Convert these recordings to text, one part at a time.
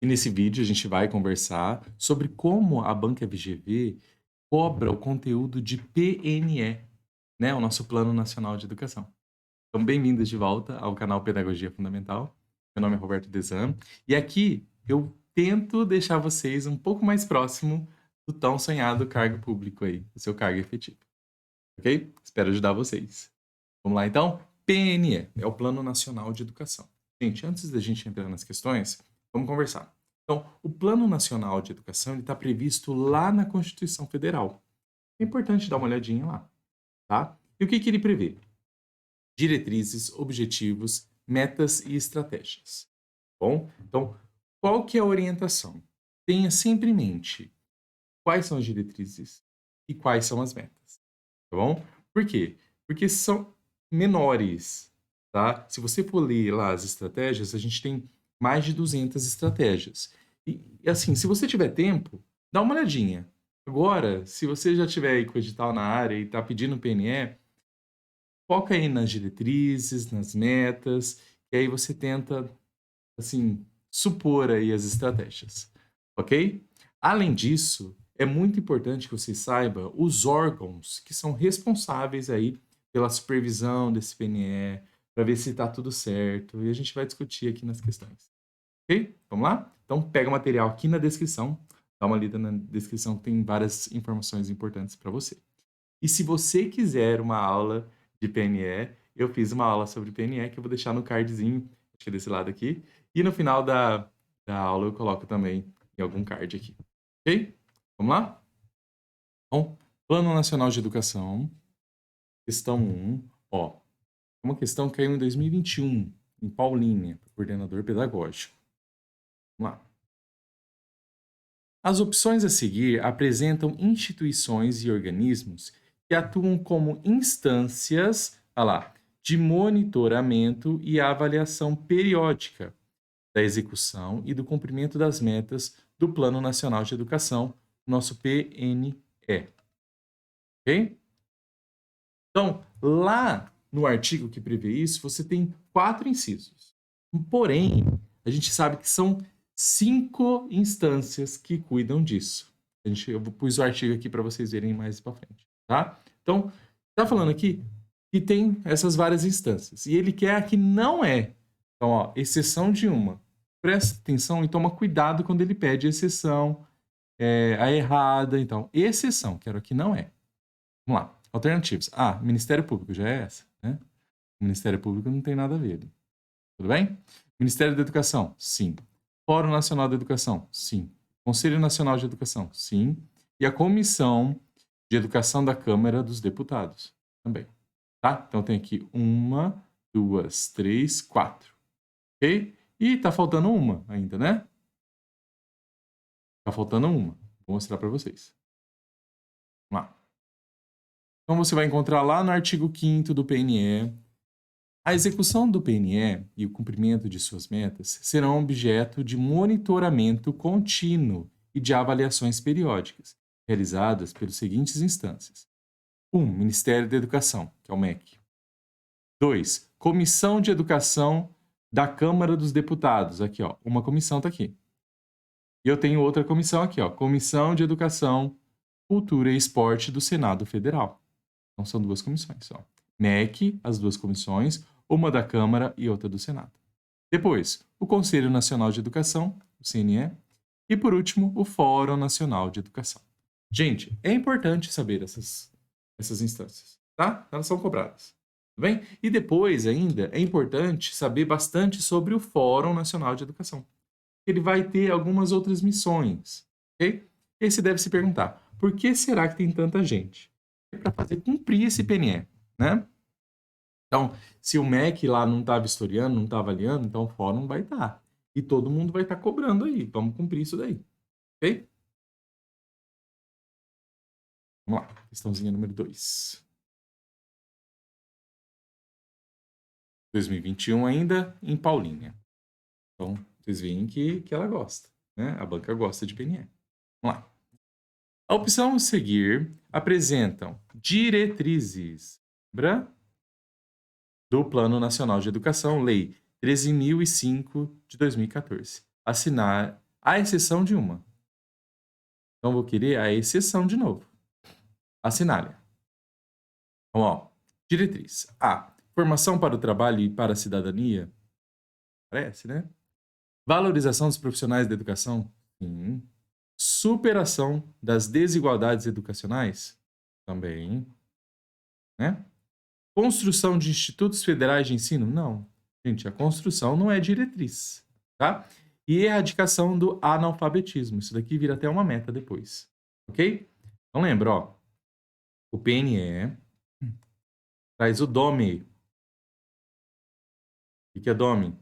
E nesse vídeo a gente vai conversar sobre como a Banca FGV cobra o conteúdo de PNE, né, o nosso Plano Nacional de Educação. Então, bem-vindos de volta ao canal Pedagogia Fundamental. Meu nome é Roberto Desan e aqui eu tento deixar vocês um pouco mais próximo do tão sonhado cargo público aí, do seu cargo efetivo. Ok? Espero ajudar vocês. Vamos lá então? PNE é o Plano Nacional de Educação. Gente, antes da gente entrar nas questões, vamos conversar. Então, o Plano Nacional de Educação está previsto lá na Constituição Federal. É importante dar uma olhadinha lá, tá? E o que ele prevê? Diretrizes, objetivos, metas e estratégias. Bom, então, qual que é a orientação? Tenha sempre em mente quais são as diretrizes e quais são as metas, tá bom? Por quê? Porque são menores, tá? Se você for ler lá as estratégias, a gente tem mais de 200 estratégias. E assim, se você tiver tempo, dá uma olhadinha. Agora, se você já tiver aí com o edital na área e está pedindo PNE, foca aí nas diretrizes, nas metas, e aí você tenta, assim, supor aí as estratégias, ok? Além disso, é muito importante que você saiba os órgãos que são responsáveis aí pela supervisão desse PNE, para ver se está tudo certo, e a gente vai discutir aqui nas questões, ok? Vamos lá? Então, pega o material aqui na descrição, dá uma lida na descrição, que tem várias informações importantes para você. E se você quiser uma aula de PNE, eu fiz uma aula sobre PNE que eu vou deixar no cardzinho, acho que é desse lado aqui, e no final da aula eu coloco também em algum card aqui. Ok? Vamos lá? Bom, Plano Nacional de Educação, questão 1. Ó, uma questão que caiu em 2021, em Paulínia, coordenador pedagógico. Vamos lá. As opções a seguir apresentam instituições e organismos que atuam como instâncias, olha lá, de monitoramento e avaliação periódica da execução e do cumprimento das metas do Plano Nacional de Educação, nosso PNE. Ok? Então, lá no artigo que prevê isso, você tem 4 incisos. Porém, a gente sabe que são 5 instâncias que cuidam disso. Eu pus o artigo aqui para vocês verem mais para frente, tá? Então, tá falando aqui que tem essas várias instâncias. E ele quer que não é. Então, ó, exceção de uma. Presta atenção e toma cuidado quando ele pede exceção, a errada. Então, exceção, quero que não é. Vamos lá. Alternativas. Ah, Ministério Público já é essa, né? O Ministério Público não tem nada a ver ali. Tudo bem? Ministério da Educação? Sim. Fórum Nacional da Educação? Sim. Conselho Nacional de Educação? Sim. E a Comissão de Educação da Câmara dos Deputados? Também. Tá? Então tem aqui 1, 2, 3, 4. Ok? E tá faltando uma ainda, né? Tá faltando uma. Vou mostrar para vocês. Vamos lá. Então você vai encontrar lá no artigo 5º do PNE. A execução do PNE e o cumprimento de suas metas serão objeto de monitoramento contínuo e de avaliações periódicas, realizadas pelas seguintes instâncias: 1. Ministério da Educação, que é o MEC. 2. Comissão de Educação da Câmara dos Deputados. Aqui, ó, uma comissão está aqui. E eu tenho outra comissão aqui, ó, Comissão de Educação, Cultura e Esporte do Senado Federal. Então são 2 comissões, ó. MEC, as 2 comissões, uma da Câmara e outra do Senado. Depois, o Conselho Nacional de Educação, o CNE, e por último, o Fórum Nacional de Educação. Gente, é importante saber essas instâncias, tá? Elas são cobradas, tudo bem? E depois ainda é importante saber bastante sobre o Fórum Nacional de Educação. Ele vai ter algumas outras missões, ok? E aí você deve se perguntar, por que será que tem tanta gente? É para fazer cumprir esse PNE, né? Então, se o MEC lá não está vistoriando, não está avaliando, então o fórum vai estar. E todo mundo vai estar cobrando aí. Vamos cumprir isso daí. Ok? Vamos lá. Questãozinha número 2. 2021 ainda em Paulínia. Então, vocês veem que ela gosta, né? A banca gosta de PNE. Vamos lá. A opção a seguir apresentam diretrizes. Lembra? Do Plano Nacional de Educação, Lei 13.005 de 2014, à exceção de uma. Então, vou querer a exceção de novo. Assinale. Então, ó, diretriz. A. Formação para o trabalho e para a cidadania. Parece, né? Valorização dos profissionais da educação. Sim. Superação das desigualdades educacionais. Também. Né? Construção de institutos federais de ensino. Não. Gente, a construção não é diretriz. Tá? E erradicação do analfabetismo. Isso daqui vira até uma meta depois. Ok? Então lembra, ó. O PNE traz o DOME. O que é DOME?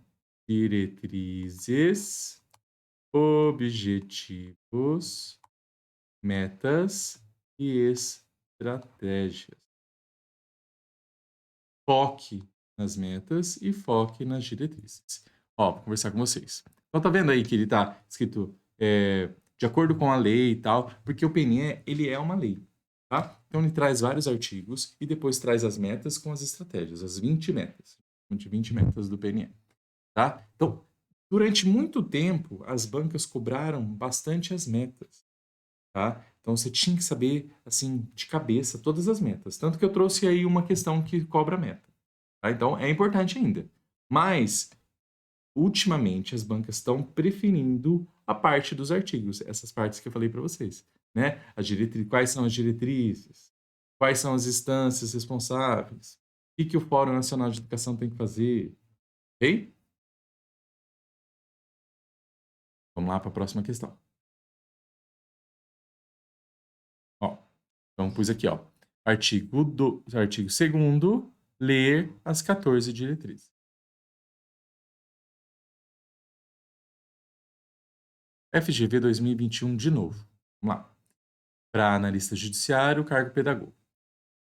Diretrizes, objetivos, metas e estratégias. Foque nas metas e foque nas diretrizes. Ó, vou conversar com vocês. Então, tá vendo aí que ele tá escrito de acordo com a lei e tal, porque o PNE, ele é uma lei, tá? Então, ele traz vários artigos e depois traz as metas com as estratégias, as 20 metas. 20 metas do PNE, tá? Então, durante muito tempo, as bancas cobraram bastante as metas, tá? Então, você tinha que saber, assim, de cabeça, todas as metas. Tanto que eu trouxe aí uma questão que cobra meta, tá? Então, é importante ainda. Mas, ultimamente, as bancas estão preferindo a parte dos artigos, essas partes que eu falei para vocês, né? Quais são as diretrizes? Quais são as instâncias responsáveis? O que o Fórum Nacional de Educação tem que fazer? Ok? Vamos lá para a próxima questão. Ó, então, pus aqui, ó. Artigo 2º, ler as 14 diretrizes. FGV 2021 de novo. Vamos lá. Para analista judiciário, cargo pedagogo.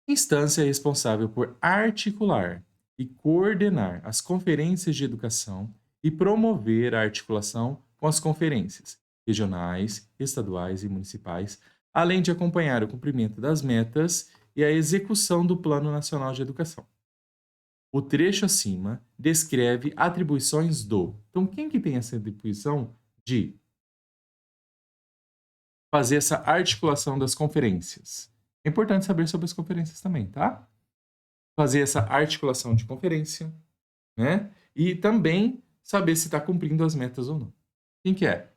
Instância responsável por articular e coordenar as conferências de educação e promover a articulação com as conferências regionais, estaduais e municipais, além de acompanhar o cumprimento das metas e a execução do Plano Nacional de Educação. O trecho acima descreve atribuições do. Então, quem que tem essa atribuição de fazer essa articulação das conferências? É importante saber sobre as conferências também, tá? Fazer essa articulação de conferência, né? E também saber se está cumprindo as metas ou não. Quem que é?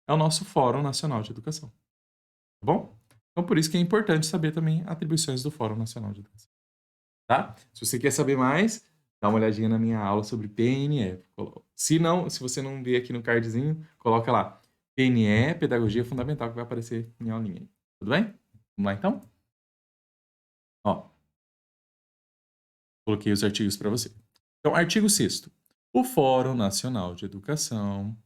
É o nosso Fórum Nacional de Educação, tá bom? Então, por isso que é importante saber também atribuições do Fórum Nacional de Educação, tá? Se você quer saber mais, dá uma olhadinha na minha aula sobre PNE. Se não, se você não ver aqui no cardzinho, coloca lá, PNE, Pedagogia Fundamental, que vai aparecer em aulinha. Tudo bem? Vamos lá, então? Ó, coloquei os artigos para você. Então, artigo 6º. O Fórum Nacional de Educação,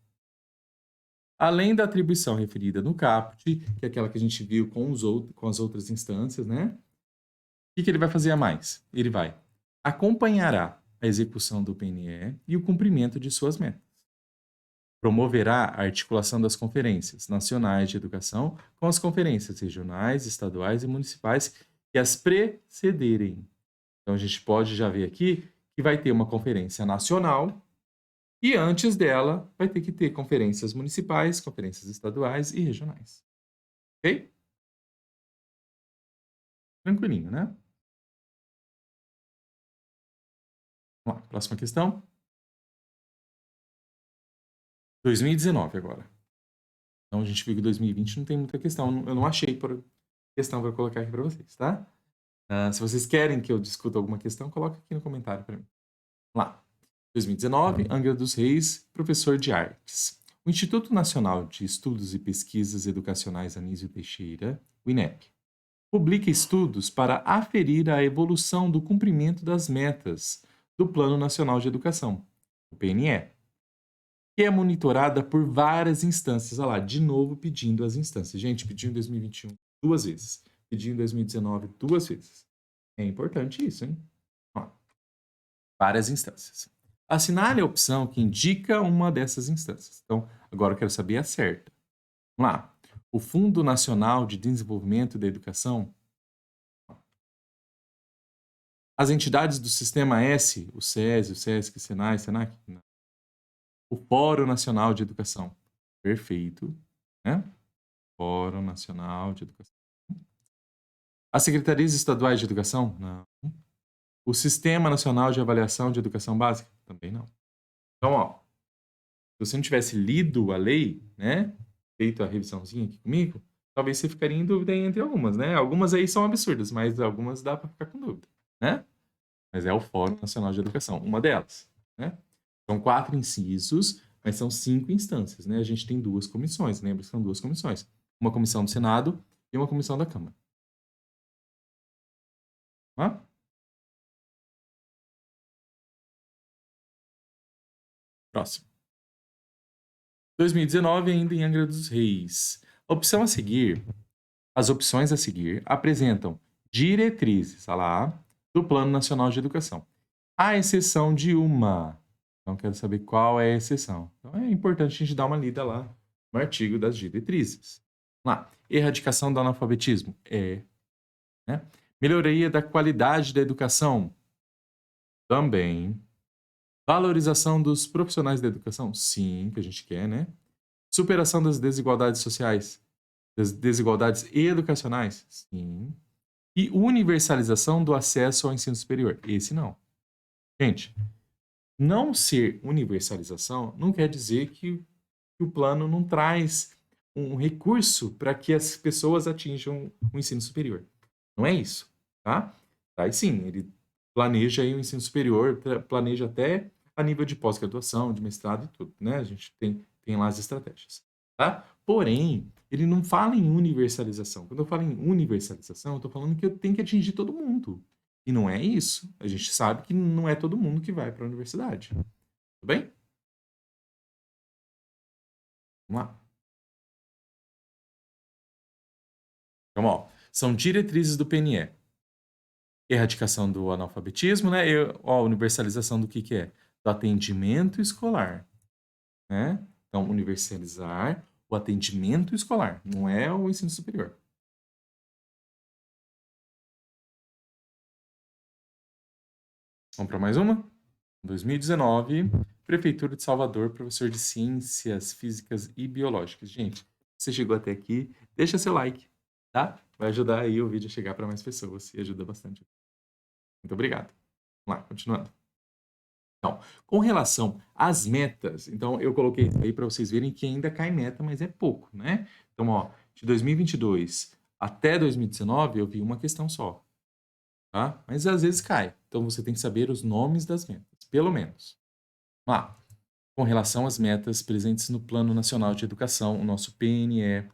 além da atribuição referida no caput, que é aquela que a gente viu com as outras instâncias, né? O que ele vai fazer a mais? Ele vai acompanhará a execução do PNE e o cumprimento de suas metas. Promoverá a articulação das conferências nacionais de educação com as conferências regionais, estaduais e municipais que as precederem. Então, a gente pode já ver aqui que vai ter uma conferência nacional e antes dela vai ter que ter conferências municipais, conferências estaduais e regionais. Ok? Tranquilinho, né? Vamos lá, próxima questão. 2019 agora. Então, a gente viu que 2020 não tem muita questão. Eu não achei questão para colocar aqui para vocês, tá? Se vocês querem que eu discuta alguma questão, coloca aqui no comentário para mim. Vamos lá. 2019, Angra dos Reis, professor de artes. O Instituto Nacional de Estudos e Pesquisas Educacionais Anísio Teixeira, o INEP, publica estudos para aferir a evolução do cumprimento das metas do Plano Nacional de Educação, o PNE, que é monitorada por várias instâncias. Olha lá, de novo pedindo as instâncias. Gente, pediu em 2021 duas vezes, pediu em 2019 duas vezes. É importante isso, hein? Ó, várias instâncias. Assinale a opção que indica uma dessas instâncias. Então, agora eu quero saber a certa. Vamos lá. O Fundo Nacional de Desenvolvimento da Educação, as entidades do Sistema S, o SESI, o SESC, o SENAI, SENAC, o Fórum Nacional de Educação. Perfeito, né? Fórum Nacional de Educação. As secretarias estaduais de educação? Não. O Sistema Nacional de Avaliação de Educação Básica? Também não. Então, ó, se você não tivesse lido a lei, né, feito a revisãozinha aqui comigo, talvez você ficaria em dúvida entre algumas, né? Algumas aí são absurdas, mas algumas dá para ficar com dúvida, né? Mas é o Fórum Nacional de Educação, uma delas, né? São 4 incisos, mas são 5 instâncias, né? A gente tem 2 comissões, lembra que são 2 comissões. Uma comissão do Senado e uma comissão da Câmara. Tá? Próximo. 2019, ainda em Angra dos Reis. As opções a seguir apresentam diretrizes, olha lá, do Plano Nacional de Educação, à exceção de uma. Então, quero saber qual é a exceção. Então, é importante a gente dar uma lida lá no artigo das diretrizes. Vamos lá. Erradicação do analfabetismo? Né? Melhoria da qualidade da educação? Também. Valorização dos profissionais da educação? Sim, que a gente quer, né? Superação das desigualdades sociais? Das desigualdades educacionais? Sim. E universalização do acesso ao ensino superior? Esse não. Gente, não ser universalização não quer dizer que o plano não traz um recurso para que as pessoas atinjam o ensino superior. Não é isso, tá? Aí sim, ele planeja aí o ensino superior, planeja até a nível de pós-graduação, de mestrado e tudo, né? A gente tem lá as estratégias, tá? Porém, ele não fala em universalização. Quando eu falo em universalização, eu estou falando que eu tenho que atingir todo mundo. E não é isso. A gente sabe que não é todo mundo que vai para a universidade. Tudo bem? Vamos lá. Então, ó, são diretrizes do PNE. Erradicação do analfabetismo, né? Ó, universalização do que é? Do atendimento escolar, né? Então, universalizar o atendimento escolar, não é o ensino superior. Vamos para mais uma? 2019, Prefeitura de Salvador, professor de Ciências Físicas e Biológicas. Gente, você chegou até aqui, deixa seu like, tá? Vai ajudar aí o vídeo a chegar para mais pessoas e ajuda bastante. Muito obrigado. Vamos lá, continuando. Então, com relação às metas, então eu coloquei isso aí para vocês verem que ainda cai meta, mas é pouco, né? Então, ó, de 2022 até 2019 eu vi uma questão só, tá? Mas às vezes cai. Então você tem que saber os nomes das metas, pelo menos. Vamos lá. Com relação às metas presentes no Plano Nacional de Educação, o nosso PNE,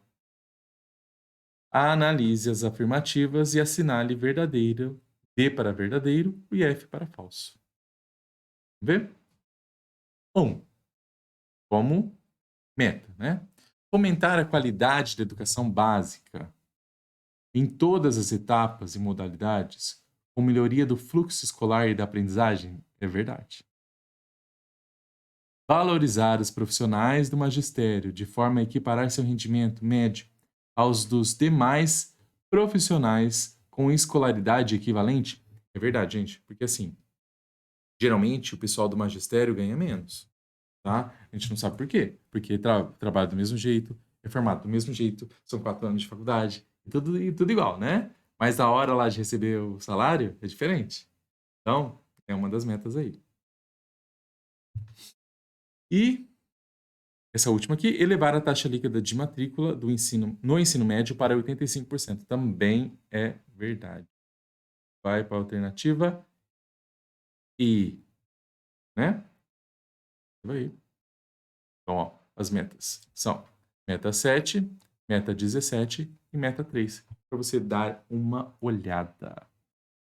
analise as afirmativas e assinale verdadeiro, D para verdadeiro e F para falso. Vamos ver? 1. Como meta, né? Fomentar a qualidade da educação básica em todas as etapas e modalidades, com melhoria do fluxo escolar e da aprendizagem, é verdade. Valorizar os profissionais do magistério de forma a equiparar seu rendimento médio aos dos demais profissionais com escolaridade equivalente, é verdade, gente, porque assim, geralmente o pessoal do magistério ganha menos. Tá? A gente não sabe por quê. Porque trabalha do mesmo jeito, é formado do mesmo jeito, são 4 anos de faculdade, e tudo igual, né? Mas a hora lá de receber o salário é diferente. Então, é uma das metas aí. E essa última aqui, elevar a taxa líquida de matrícula no ensino médio para 85%. Também é verdade. Vai para a alternativa I, né? Vai. Então, ó, as metas são meta 7, meta 17 e meta 3, para você dar uma olhada.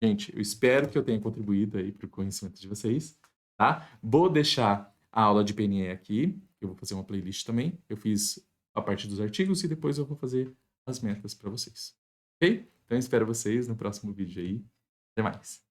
Gente, eu espero que eu tenha contribuído aí para o conhecimento de vocês, tá? Vou deixar a aula de PNE aqui, eu vou fazer uma playlist também. Eu fiz a parte dos artigos e depois eu vou fazer as metas para vocês. Ok? Então, espero vocês no próximo vídeo aí. Até mais!